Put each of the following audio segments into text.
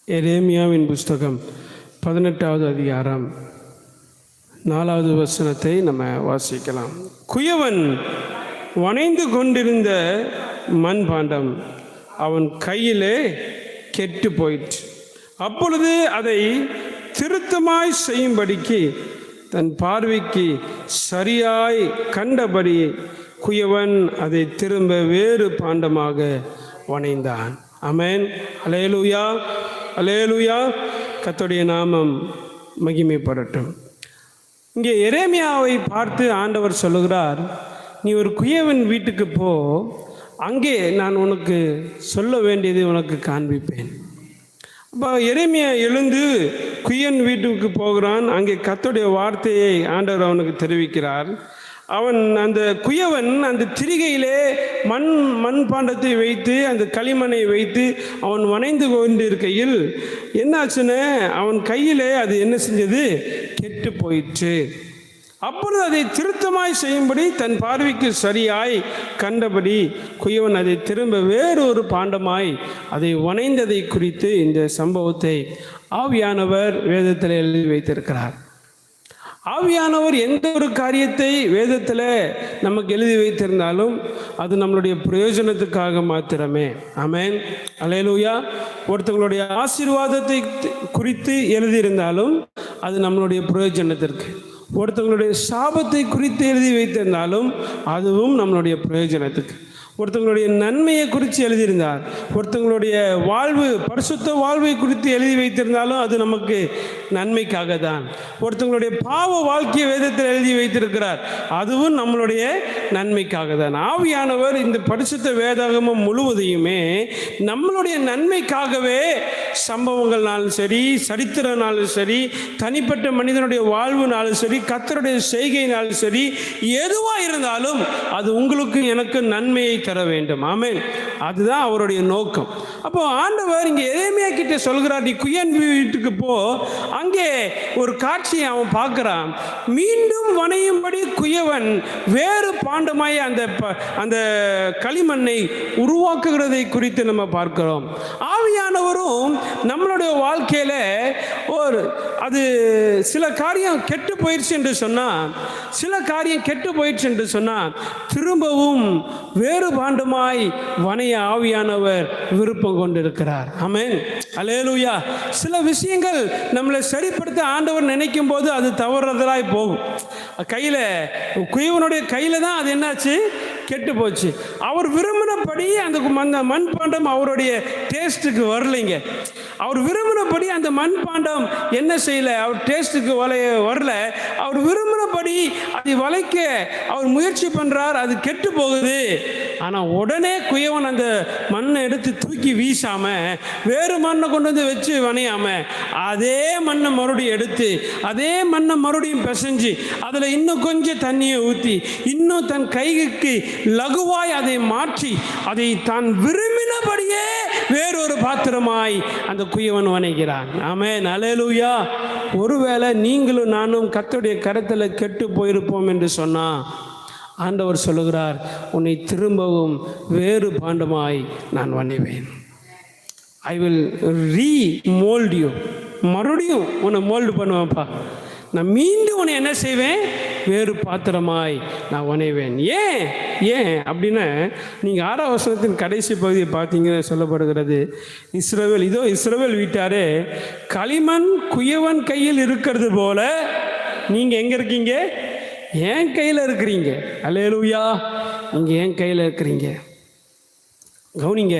எரேமியாவின் புஸ்தகம் 18வது அதிகாரம் 4வது வசனத்தை நம்ம வாசிக்கலாம். குயவன் வணைந்து கொண்டிருந்த மண்பாண்டம் அவன் கையிலே கெட்டு போயிற்று. அப்பொழுது அதை திருத்தமாய் செய்யும்படிக்கு தன் பார்வைக்கு சரியாய் கண்டபடி குயவன் அதை திரும்ப வேறு பாண்டமாக வணைந்தான். ஆமென். அல்லேலூயா, அல்லேலூயா. கர்த்தருடைய நாமம் மகிமைப்படட்டும். இங்கே எரேமியாவை பார்த்து ஆண்டவர் சொல்லுகிறார், நீ ஒரு குயவன் வீட்டுக்கு போ, அங்கே நான் உனக்கு சொல்ல வேண்டியதை உனக்கு காண்பிப்பேன். அப்போ எரேமியா எழுந்து குயவன் வீட்டுக்கு போகிறான். அங்கே கர்த்தருடைய வார்த்தையை ஆண்டவர் அவனுக்கு தெரிவிக்கிறார். அவன் அந்த குயவன் அந்த திரிகையிலே மண்பாண்டத்தை வைத்து அந்த களிமண்ணை வைத்து அவன் வணைந்து கொண்டிருக்கையில் என்னாச்சுன்னு அவன் கையிலே அது என்ன செஞ்சது? கெட்டு போயிற்று. அப்பொழுது அதை திருத்தமாய் செய்யும்படி தன் பார்வைக்கு சரியாய் கண்டபடி குயவன் அதை திரும்ப வேறொரு பாண்டமாய் அதை வணைந்ததை குறித்து இந்த சம்பவத்தை ஆவியானவர் வேதத்தில் எழுதி வைத்திருக்கிறார். ஆவியானவர் எந்த ஒரு காரியத்தை வேதத்தில் நமக்கு எழுதி வைத்திருந்தாலும் அது நம்மளுடைய பிரயோஜனத்துக்காக மாத்திரமே. ஆமென். அல்லேலூயா. ஒருத்தங்களுடைய ஆசீர்வாதத்தை குறித்து எழுதியிருந்தாலும் அது நம்மளுடைய பிரயோஜனத்திற்கு, ஒருத்தங்களுடைய சாபத்தை குறித்து எழுதி வைத்திருந்தாலும் அதுவும் நம்மளுடைய பிரயோஜனத்துக்கு, ஒருத்தங்களுடைய நன்மையை குறித்து எழுதியிருந்தார், ஒருத்தங்களுடைய வாழ்வு பரிசுத்த வாழ்வை குறித்து எழுதி வைத்திருந்தாலும் அது நமக்கு நன்மைக்காக தான். ஒருத்தங்களுடைய பாவ வாழ்க்கையை வேதத்தில் எழுதி வைத்திருக்கிறார், அதுவும் நம்மளுடைய நன்மைக்காக தான். ஆவியானவர் இந்த பரிசுத்த வேதாகமம் முழுவதையுமே நம்மளுடைய நன்மைக்காகவே, சம்பவங்கள்னாலும் சரி, சரித்திரனாலும் சரி, தனிப்பட்ட மனிதனுடைய வாழ்வுனாலும் சரி, கர்த்தருடைய செய்கையினாலும் சரி, எதுவாக இருந்தாலும் அது உங்களுக்கு எனக்கு நன்மையை தர வேண்டும். ஆமென். அதுதான் அவருடைய நோக்கம். அப்போ ஆண்டவர் இங்கே எரேமியா கிட்ட சொல்கிறார், நீ குயவன் வீட்டுக்கு போ, அங்கே ஒரு காட்சியை அவன் பார்க்கிறான். மீண்டும் வணையும்படி குயவன் வேறு பாண்டமாய் அந்த களிமண்ணை உருவாக்குகிறதை குறித்து நம்ம பார்க்கிறோம். ஆவியானவரும் நம்மளுடைய வாழ்க்கையில அது சில காரியம் கெட்டு போயிடுச்சு என்று சொன்னால், சில காரியம் கெட்டு போயிடுச்சு என்று சொன்னால் திரும்பவும் வேறு பாண்டமாய் வணைய ஆவியானவர் விருப்பம் கொண்டிருக்கிறார். ஆமென். அல்லேலூயா. சில விஷயங்கள் நம்மளை சரிப்படுத்த ஆண்டவர் நினைக்கும் போது அது தவறுதலாய் போகும். குயவனுடைய கையில தான் அது என்னாச்சு? கெட்டு போச்சு. அவர் விரும்பினபடி அந்த மண்பாண்டம் அவருடைய டேஸ்ட்டுக்கு வரலைங்க. அவர் விரும்பினபடி அந்த மண்பாண்டம் என்ன செய்யல? அவர் டேஸ்ட்டுக்கு வரல. அவர் விரும்பினபடி அதை வளைக்க அவர் முயற்சி பண்றார், அது கெட்டு போகுது. ஆனால் உடனே குயவன் அந்த மண்ணை எடுத்து தூக்கி வீசாம வேறு மண்ணை கொண்டு வந்து வச்சு வணையாம அதே மண்ணை மறுபடியும் எடுத்து அதே மண்ணை மறுபடியும் பிசைஞ்சு அதில் இன்னும் கொஞ்சம் தண்ணியை ஊற்றி இன்னும் தன் கைக்கு லகுவாய் அதை மாற்றி அதை தான் விரும்பினபடியே வேறொரு பாத்திரமாய் அந்த குயவன் வணைகிறான். ஆமென். அல்லேலூயா. ஒருவேளை நீங்களும் நானும் கர்த்தருடைய கரத்தில் கெட்டு போயிருப்போம் என்று சொன்னா ஆண்டவர் சொல்லுகிறார், உன்னை திரும்பவும் வேறு பாண்டமாய் நான் வணைவேன். I will ரீமோல்ட் you. மறுபடியும் உன்னை மோல்டு பண்ணுவேன்ப்பா. நான் மீண்டும் உன்னை என்ன செய்வேன்? வேறு பாத்திரமாய் நான் வணைவேன். ஏன் அப்படின்னா, நீங்கள் 6ஆம் வசனத்தின் கடைசி பகுதியை பார்த்தீங்கன்னு சொல்லப்படுகிறது, இஸ்ரவேல் வீட்டாரே, களிமண் குயவன் கையில் இருக்கிறது போல நீங்கள் எங்கே இருக்கீங்க? என் கையில் இருக்கிறீங்க. அல்லேலூயா. நீங்கள் என் கையில் இருக்கிறீங்க. கவனிங்க,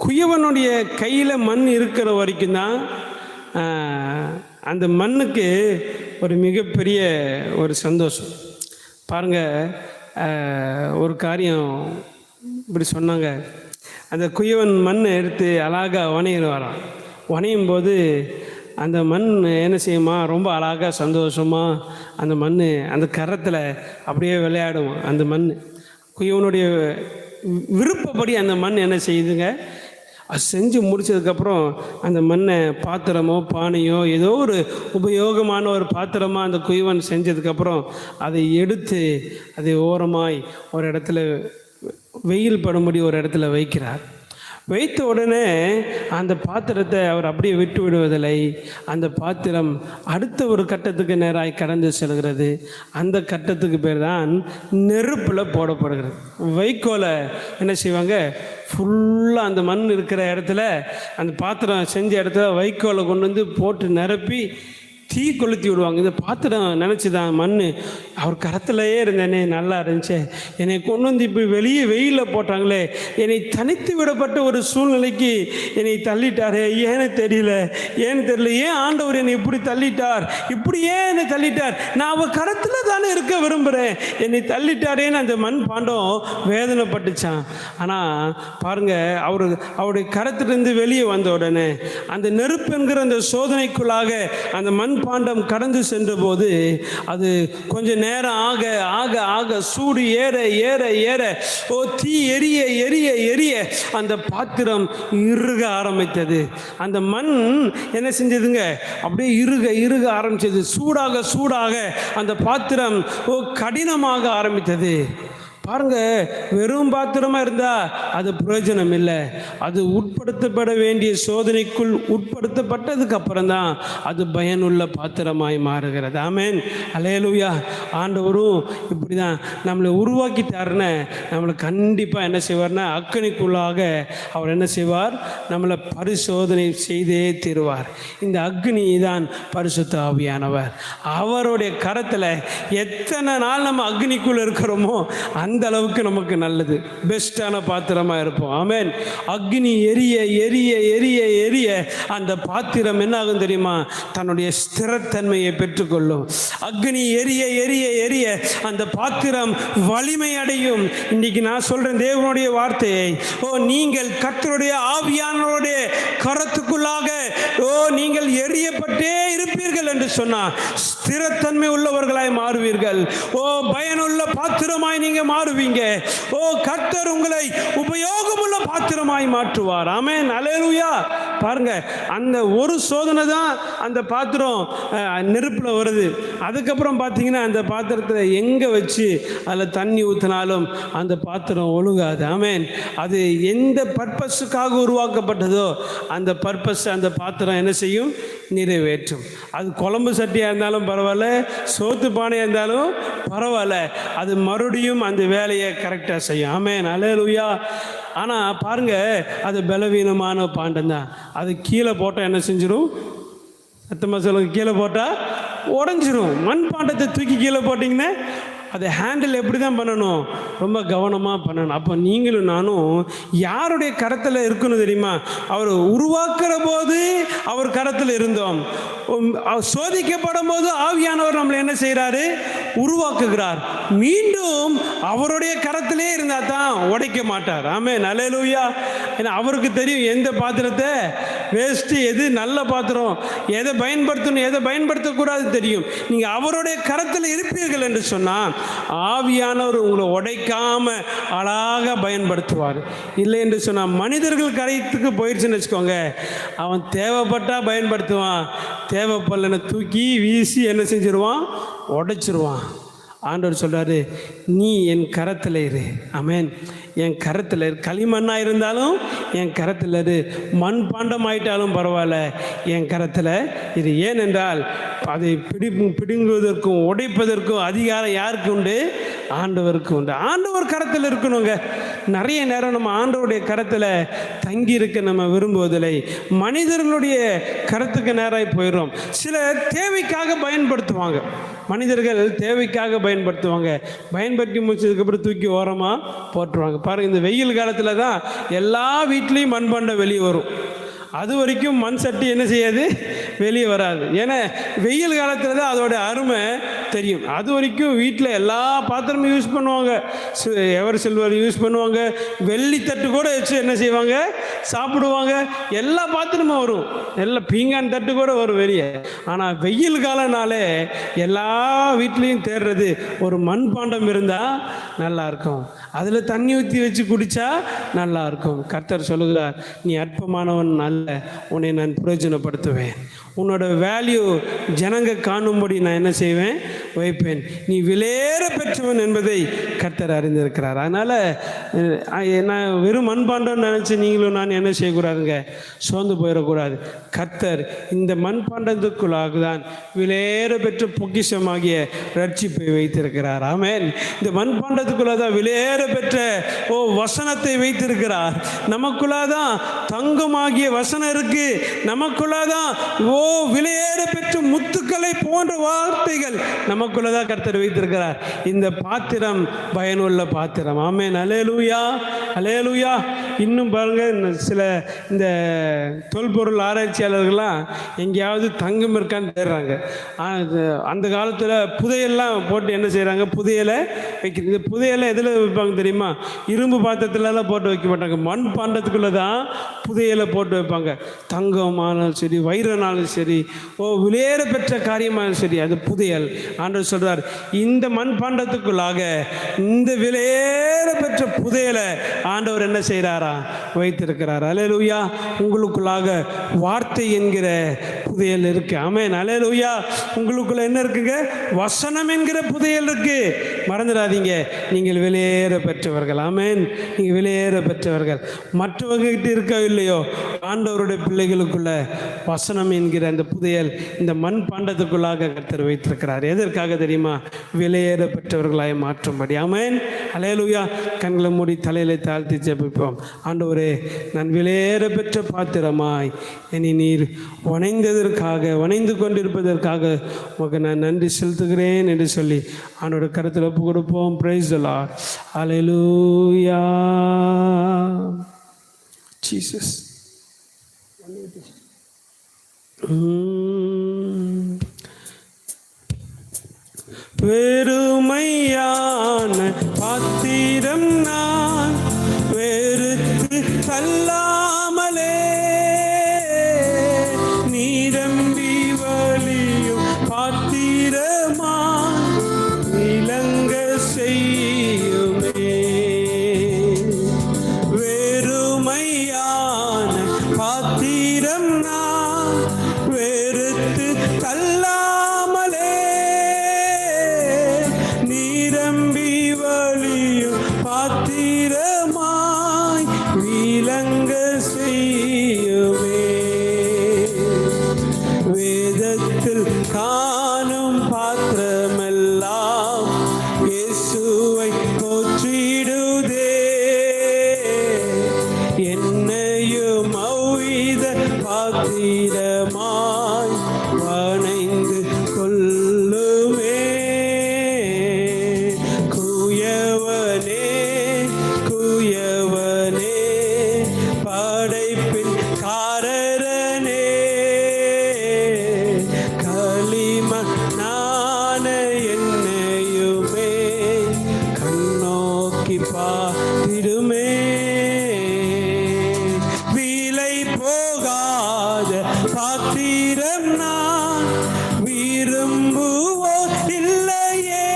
குயவனுடைய கையில் மண் இருக்கிற வரைக்கும் தான் அந்த மண்ணுக்கு ஒரு மிகப்பெரிய ஒரு சந்தோஷம். பாருங்கள், ஒரு காரியம் இப்படி சொன்னாங்க. அந்த குயவன் மண் எடுத்து அழகாக வணையிடுவாராம். வணையும் போது அந்த மண் என்ன செய்யுமா? ரொம்ப அழகாக சந்தோஷமாக அந்த மண் அந்த கரத்தில் அப்படியே விளையாடும். அந்த மண் குயவனுடைய விருப்பப்படி அந்த மண் என்ன செய்யுதுங்க? அது செஞ்சு முடித்ததுக்கப்புறம் அந்த மண்ணை பாத்திரமோ பானையோ ஏதோ ஒரு உபயோகமான ஒரு பாத்திரமாக அந்த குயவன் செஞ்சதுக்கப்புறம் அதை எடுத்து அதை ஓரமாய் ஒரு இடத்துல வெயில் படும்படி ஒரு இடத்துல வைக்கிறார். வைத்த உடனே அந்த பாத்திரத்தை அவர் அப்படியே விட்டு விடுவதில்லை. அந்த பாத்திரம் அடுத்த ஒரு கட்டத்துக்கு நேராக கடந்து செல்கிறது. அந்த கட்டத்துக்கு பேர் தான் நெருப்பில் போடப்படுகிறது. வைக்கோலை என்ன செய்வாங்க, ஃபுல்லாக அந்த மண் இருக்கிற இடத்துல, அந்த பாத்திரம் செஞ்ச இடத்துல வைக்கோலை கொண்டு வந்து போட்டு நிரப்பி தீ கொளுத்தி விடுவாங்க. இந்த பாத்திரம் நினச்சிதான் மண் அவர் கரத்திலேயே இருந்தேனே, நல்லா இருந்துச்சு, என்னை கொண்டு வந்து இப்போ வெளியே வெயிலில் போட்டாங்களே, என்னை தனித்து விடப்பட்ட ஒரு சூழ்நிலைக்கு என்னை தள்ளிட்டாரே, ஏன்னு தெரியல, ஏன் ஆண்டவர் என்னை இப்படி தள்ளிட்டார், இப்படி ஏன் என்னை தள்ளிட்டார், நான் அவர் கரத்தில் தானே இருக்க விரும்புகிறேன், என்னை தள்ளிட்டாரேன்னு அந்த மண் பாண்டம் வேதனைப்பட்டுச்சான். ஆனால் பாருங்க, அவருடைய கரத்திலிருந்து வெளியே வந்த உடனே அந்த நெருப்பு என்கிற அந்த சோதனைக்குள்ளாக அந்த மண் பாண்டம் கடந்து சென்ற போது அது கொஞ்சம் நேரம் ஆக ஆக ஆக சூடு ஏற ஏற ஏற தீ எரிய எரிய எரிய அந்த பாத்திரம் இறுக ஆரம்பித்தது. அந்த மண் என்ன செஞ்சதுங்க, அப்படியே இறுக இறுக ஆரம்பித்தது. சூடாக சூடாக அந்த பாத்திரம் கடினமாக ஆரம்பித்தது. பாருங்க, வெறும் பாத்திரமா இருந்தா அது பிரயோஜனம் இல்லை. அது உட்படுத்தப்பட வேண்டிய சோதனைக்குள் உட்படுத்தப்பட்டதுக்கு அப்புறம் தான் அது பயனுள்ள பாத்திரமாய் மாறுகிறது. ஆமென், அல்லேலூயா. ஆண்டவரும் இப்படி தான் நம்மளை உருவாக்கிட்டாருன்னு நம்மளை கண்டிப்பாக என்ன செய்வார்னா, அக்கினிக்குள்ளாக அவர் என்ன செய்வார், நம்மளை பரிசோதனை செய்தே தருவார். இந்த அக்னி தான் பரிசுத்த ஆவியானவர். அவருடைய கரத்தில் எத்தனை நாள் நம்ம அக்னிக்குள்ள இருக்கிறோமோ அந்த அளவுக்கு நமக்கு நல்லது, பெஸ்டான பாத்திரமா இருப்போம். ஆமென். அக்னி எரிய எரிய எரிய எரிய அந்த பாத்திரம் என்ன ஆகும் தெரியுமா, தன்னுடைய ஸ்திரத்தன்மையை பெற்றுக்கொள்ளும். அக்னி எரிய எரிய எரிய அந்த பாத்திரம் வலிமை அடையும். இன்னைக்கு நான் சொல்றேன் தேவனுடைய வார்த்தையை, நீங்கள் கர்த்தருடைய ஆவியானவருடைய கரத்துக்குள்ளாக நீங்கள் எரியப்பட்டே இருப்பீர்கள் என்று சொன்னார். ஸ்திரத்தன்மை உள்ளவர்களாய் மாறுவீர்கள். பயனுள்ள பாத்திரமாய் நீங்க மாறுவீங்க. கர்த்தர் உங்களை உபயோகமுள்ள பாத்திரமாய் மாற்றுவார். ஆமென், அல்லேலூயா. பாருங்க, அந்த ஒரு சோதனை தான் அந்த பாத்திரம் நெருப்பில் வருது. அதுக்கப்புறம் பார்த்தீங்கன்னா அந்த பாத்திரத்தில் எங்கே வச்சு அதில் தண்ணி ஊற்றினாலும் அந்த பாத்திரம் ஒழுகாது. ஆமென். அது எந்த பர்பஸுக்காக உருவாக்கப்பட்டதோ அந்த பர்பஸ் அந்த பாத்திரம் என்ன செய்யும், நிறைவேற்றும். அது குழம்பு சட்டியாக இருந்தாலும் பரவாயில்ல, சோத்து பானையாக இருந்தாலும் பரவாயில்ல, அது மறுபடியும் அந்த வேலையை கரெக்டாக செய்யும். ஆமென், அல்லேலூயா. ஆனால் பாருங்க, அது பலவீனமான பாண்டம் தான். அது கீழே போட்டால் என்ன செஞ்சிடும், சத்தமாக சொல்லுங்க, கீழே போட்டால் உடஞ்சிரும். மண் பாண்டத்தை தூக்கி கீழே போட்டிங்கன்னா அதை ஹேண்டில் எப்படி தான் பண்ணணும், ரொம்ப கவனமாக பண்ணணும். அப்போ நீங்களும் நானும் யாருடைய கரத்தில் இருக்கணும் தெரியுமா, அவர் உருவாக்குற போது அவர் கரத்தில் இருந்தோம். சோதிக்கப்படும் போது ஆவியானவர் நம்மளை என்ன செய்கிறாரு, உருவாக்குகிறார். மீண்டும் அவருடைய கரத்திலே இருந்தால் தான் உடைக்க மாட்டார். ஆமென், அல்லேலூயா. ஏன்னா அவருக்கு தெரியும் எந்த பாத்திரத்தை வேஸ்ட்டு, எது நல்ல பாத்திரம், எதை பயன்படுத்தணும் எதை பயன்படுத்தக்கூடாது தெரியும். நீங்கள் அவருடைய கரத்தில் இருப்பீர்கள் என்று சொன்னால் ஆவியானவர் உங்களை உடைக்காம அழகாக பயன்படுத்துவார். இல்லை என்று சொன்னால் மனிதர்கள் கரைத்துக்கு போயிடுச்சுன்னு வச்சுக்கோங்க, அவன் தேவைப்பட்டா பயன்படுத்துவான், தேவைப்படலன்னு தூக்கி வீசி என்ன செஞ்சிருவான், உடைச்சிருவான். ஆண்டவர் சொல்கிறாரு, நீ என் கரத்தில் இரு. ஆமென். என் கரத்தில் களிமண்ணாக இருந்தாலும் என் கரத்தில் இரு, மண் பாண்டம் ஆயிட்டாலும் பரவாயில்ல, என் கரத்தில் இது. ஏனென்றால் அதை பிடுங்குவதற்கும் உடைப்பதற்கும் அதிகாரம் யாருக்கு உண்டு, ஆண்டவருக்கு உண்டு. ஆண்டவர் கரத்தில் இருக்கணுங்க. நிறைய நேரம் நம்ம ஆண்டவருடைய கரத்தில் தங்கி இருக்க நம்ம விரும்புவதில்லை, மனிதர்களுடைய கரத்துக்கு நேராக போயிடுறோம். சில தேவைக்காக பயன்படுத்துவாங்க, மனிதர்கள் தேவைக்காக பயன்படுத்துவாங்க, பயன்படுத்தி முடிச்சதுக்கப்புறம் தூக்கி ஓரமாக போட்டுருவாங்க. பாருங்கள், இந்த வெயில் காலத்தில் தான் எல்லா வீட்லேயும் மண்பாண்டம் வெளியே வரும். அது வரைக்கும் மண் சட்டி என்ன செய்யாது, வெளியே வராது. ஏன்னா வெயில் காலத்தில் தான் அதோட அருமை தெரியும். அது வரைக்கும் வீட்டில் எல்லா பாத்திரமும் யூஸ் பண்ணுவாங்க, எவர் சில்வர் யூஸ் பண்ணுவாங்க, வெள்ளி தட்டு கூட வச்சு என்ன செய்வாங்க, சாப்பிடுவாங்க. எல்லா பாத்திரமும் வரும், எல்லா பீங்கான் தட்டு கூட வரும் வெளியே. ஆனால் வெயில் காலனாலே எல்லா வீட்லேயும் தேடுறது ஒரு மண் பாண்டம் இருந்தால் நல்லாயிருக்கும், அதில் தண்ணி ஊற்றி வச்சு குடித்தா நல்லாயிருக்கும். கர்த்தர் சொல்லுகிறார், நீ அற்பமானவன் அல்ல, உன்னை நான் பிரயோஜனப்படுத்துவேன். உன்னோட வேல்யூ ஜனங்க காணும்படி நான் என்ன செய்வேன், வைப்பேன். நீ விலையேற பெற்றவன் என்பதை கர்த்தர் அறிந்திருக்கிறார். அதனால் நான் வெறும் மண்பாண்டம் நினச்சி நீங்களும் நான் என்ன செய்யக்கூடாதுங்க, சோர்ந்து போயிடக்கூடாது. கர்த்தர் இந்த மண்பாண்டத்துக்குள்ளாக தான் விலையேற பெற்ற பொக்கிஷமாகிய ரட்சிப்பை வைத்திருக்கிறார். ஆமென். இந்த மண்பாண்டத்துக்குள்ளே தான் விலையேற பெற்ற வசனத்தை வைத்திருக்கிறார். நமக்குள்ளாதான் தங்கமாகிய வசனம் இருக்கு. நமக்குள்ளாதான் விலையேற பெற்ற முத்துக்களை போன்ற வார்த்தைகள் நமக்குள்ளதான் கர்த்தர் வைத்திருக்கிறார். இந்த பாத்திரம் பயனுள்ள பாத்திரம். ஆமென். அல்லேலூயா, அல்லேலூயா. இன்னும் பாருங்க, சில இந்த தொல்பொருள் ஆராய்ச்சியாளர்கள்லாம் எங்கேயாவது தங்கம் இருக்கான்னு தேடுறாங்க. அந்த காலத்தில் புதையெல்லாம் போட்டு என்ன செய்கிறாங்க, புதையலை வைக்கிறது. இந்த புதையலை எதில் வைப்பாங்க தெரியுமா? இரும்பு பாத்திரத்துலலாம் போட்டு வைக்க மாட்டாங்க. மண் பாண்டத்துக்குள்ளே தான் புதையலை போட்டு வைப்பாங்க. தங்கமானாலும் சரி, வைரனாலும் சரி, விலையேற பெற்ற காரியமானாலும் சரி, அது புதையல். ஆண்டவர் சொல்றார், இந்த மண் பாண்டத்துக்குள்ளாக இந்த விலையேற பெற்ற புதையலை ஆண்டவர் என்ன செய்கிறாரா, வைத்திருக்கிறார். அல்லேலூயா. உங்களுக்குள்ளாக வார்த்தை என்கிற புதையல் இருக்கு. ஆமென். அல்லேலூயா. உங்களுக்குள்ள என்ன இருக்குங்க? வசனம் என்கிற புதையல் இருக்கு. மறந்துடாதீங்க, நீங்கள் விலையேற பெற்றவர்கள். ஆமென். நீங்கள் விலையேற பெற்றவர்கள். மற்றவர்கிட்ட இருக்கோ இல்லையோ, ஆண்டவருடைய பிள்ளைகளுக்குள்ள வசனம் என்கிற அந்த புதையல் இந்த மண் பாண்டத்துக்குள்ளாக கர்த்தர் வைத்திருக்கிறார். எதற்காக தெரியுமா? விலையேற பெற்றவர்களாய் மாற்றும்படி. ஆமென். அல்லேலூயா. கண்களை மூடி தலையில தாழ்த்தி ஜெபிப்போம். ஆண்டவரே, நான் விலையேற பெற்ற பாத்திரமாய் என்னை நீர் வணைந்து கொண்டிருப்பதற்காக உமக்கு நான் நன்றி செலுத்துகிறேன் என்று சொல்லி ஆண்டோட கருத்தில் ஒப்பு கொடுப்போம். Praise the Lord. Hallelujah. Jesus. வெறுமையான பாத்திரம் நான் வெறுத்து தள்ளாமலே நீரம்பி வழியும் பாத்திரமா விளங்க செய்யுமே. வெறுமையான பாத்திரம் நான் வெறுத்து தள்ளாமலே நீரம்பி வழியும் பாத்திரமாய் விளங்க செய்யுமே. வேதத்தில் காணும் பாத்திரமெல்லாம் இயேசுவை போற்றிடுதே. என்னையும் அவ்வித பாத்திரமாய் வணைந்து கொள்ளுமே. குயவனே, குயவனே, படைப்பின் காரரனே, களிமண்ணான என்னையுமே கண்ணோக்கி பார்த்திடுமே. விலை போகாத பாத்திரம் நான் விரும்புவோ இல்லையே.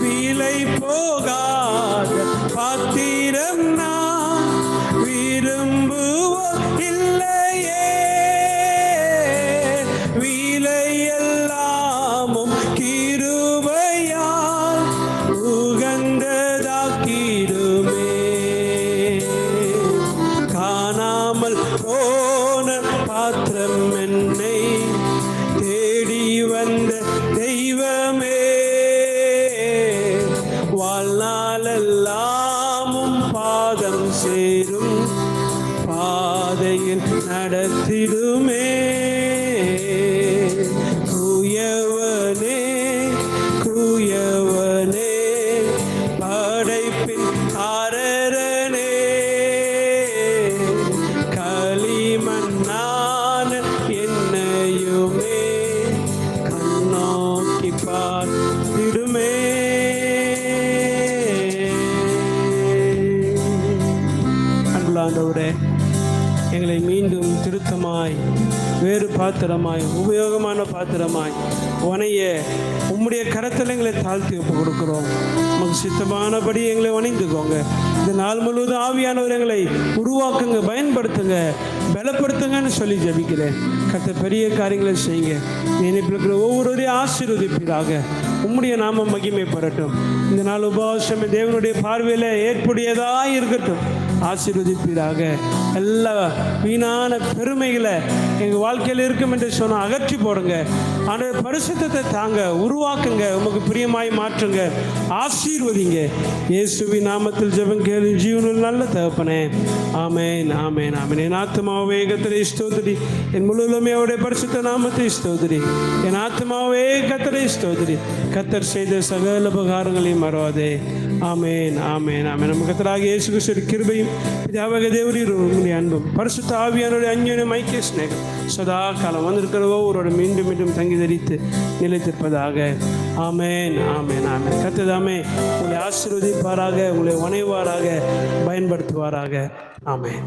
விலை போகாத பாத்திரம் நான் விரும்புவோ இல்லையே. விலையெல்லாமும் கிருபையால் உகந்ததாக்கிடுமே. காணாமல் போன பாத்திரம் என்னை தேடி வந்த தெய்வமே. வாழ்நாளெல்லாமும் பாதம் சேரும் பாதையில் நடத்திடுமே. குயவனே, குயவனே, படைப்பின் காரரனே, களிமண்ணான என்னையுமே கண்ணோக்கி பார்த்திடுமே. ஆண்டவரே, எங்களை மீண்டும் திருத்தமாய் வேறு பாத்திரமாய் உபயோகமான பாத்திரமாய் வணைய உம்முடைய கரத்தில் எங்களை தாழ்த்தி ஒப்பு கொடுக்கிறோம். உமக்கு சித்தமானபடி எங்களை வணைந்துக்கோங்க. இந்த நாள் முழுவதும் ஆவியானவர் எங்களை உருவாக்குங்க, பயன்படுத்துங்க, பலப்படுத்துங்கன்னு சொல்லி ஜெபிக்கிறேன். கர்த்தர் பெரிய காரியங்களை செய்யுங்க. நினைப்பில் இருக்கிற ஒவ்வொருவரையும் ஆசீர்வதிப்பீராக. உம்முடைய நாமம் மகிமை பெறட்டும். இந்த நாள் உபவாசம் தேவனுடைய பார்வையில் ஏற்புடையதாக இருக்கட்டும். ஆசீர்வதிப்பீராக. எல்லா வீணான பெருமைகளை எங்கள் வாழ்க்கையில் இருக்கும் என்று சொன்னால் அகற்றி போடுங்க. ஆனால் பரிசுத்தத்தை தாங்க, உருவாக்குங்க, உமக்கு பிரியமாய் மாற்றுங்க, ஆசீர்வதிங்க. இயேசுவின் நாமத்தில் ஜெபம் கேளு ஜீவனில் நல்ல தகப்பனே. ஆமேன், ஆமேன், ஆமேன். என் ஆத்மாவே கர்த்தரை ஸ்தோத்திரி, என் முழுவதுமே அவருடைய பரிசுத்த நாமத்தை ஸ்தோத்திரி. என் ஆத்மாவே கர்த்தரை ஸ்தோத்திரி. கர்த்தர் செய்த சகல உபகாரங்களையும் மறவாதே. ஆமேன், ஆமேன், ஆமேன். நம்ம கர்த்தராகிய இயேசு கிறிஸ்துவின் கிருபையும் பிதாவாகிய தேவனுடைய அன்பும் பரிசுத்த ஆவியானவருடைய அந்யோன்யம் ஐக்கிய சிநேகம் சதா காலம் வந்திருக்கிற ஒவ்வொருவரோட மீண்டும் மீண்டும் தங்கி தரித்து நிலைத்திருப்பதாக. ஆமேன், ஆமேன், ஆமேன். கர்த்தர் உங்களை ஆசீர்வதிப்பாராக, உங்களை வணைவாராக, பயன்படுத்துவாராக. ஆமேன்.